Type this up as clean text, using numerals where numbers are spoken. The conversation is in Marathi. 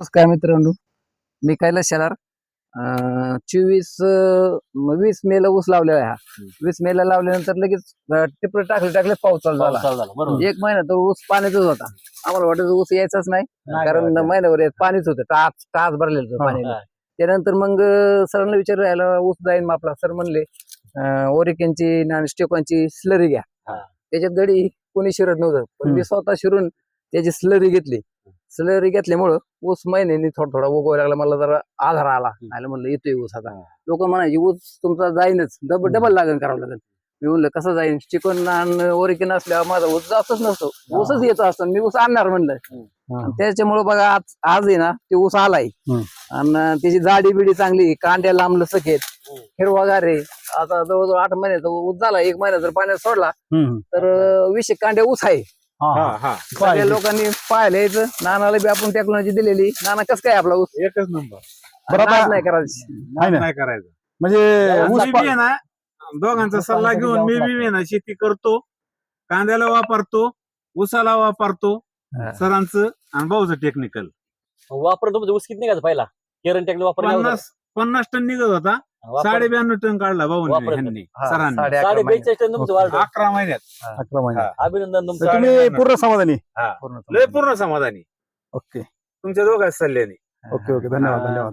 नमस्कार मित्रांनो, मी कैलास शेलार. 20 मेला ऊस लावलेला आहे. 20 मेला लावल्यानंतर लगेच टिपळ टाकले पाऊस चालू झाला. एक महिना तो ऊस पाण्यातच होता. आम्हाला वाटत ऊस यायचाच नाही, कारण महिन्यावर पाणीच होतं, टाच भरलेलं होतं पाण्याने. त्यानंतर मग सरांना विचार राहिला, ऊस जाईन मग आपला. सर म्हणले ओरिकेनची आणि स्टेकॉनची स्लरी घ्या. त्याच्यात गडी कोणी शिरत नव्हतं, पण मी स्वतः शिरून त्याची स्लरी घेतली. स्लरी घेतल्यामुळं ऊस महिन्यानी थोडा उगवायला लागला. मला जरा आधार आला. म्हणलं येतोय ऊस आता. लोक म्हणायचे ऊस तुमचा जाईनच, डबल लागेल करावं लागेल. मी म्हणलं कसं जाईन, चिकन आणि ओरिकेन असल्यावर माझा ऊस जातच नसतो, ऊसच येतो असतो. मी ऊस आणणार म्हणलं. त्याच्यामुळे बघा आज आहे ना ते ऊस आलाय, आणि त्याची जाडी बिडी चांगली, कांड्या लांबलं सकेत, हिरवागार आहे. आता जवळजवळ 8 महिन्याचा ऊस झाला. 1 महिना जर पाण्यात सोडला तर 20 कांड्या ऊस आहे. सगळ्या लोकांनी पाहिलं यायचं. नानाला बी आपण टेक्नॉलॉजी दिलेली. नाना कसं काय आपला ऊस एकच नंबर. नाद नाही करायचं. नाही करायचं म्हणजे मी बी आहे ना, दोघांचा सल्ला घेऊन मी बी ना शेती करतो. कांद्याला वापरतो, ऊसाला वापरतो. सरांचं आणि भाऊचं टेक्निकल वापरतो. म्हणजे ऊस किती निघायचा पहिला केरन टेक्निक वापरला 50 टन निघत होता. 92 टन काढला भाऊ सरांनी. 42 टन तुमचं वाढलं 11 महिन्यात. 11 महिने. अभिनंदन तुमचं. तुम्ही पूर्ण समाधानी? लय पूर्ण समाधानी ओके तुमच्या दोघांच्या सल्ल्याने. ओके धन्यवाद.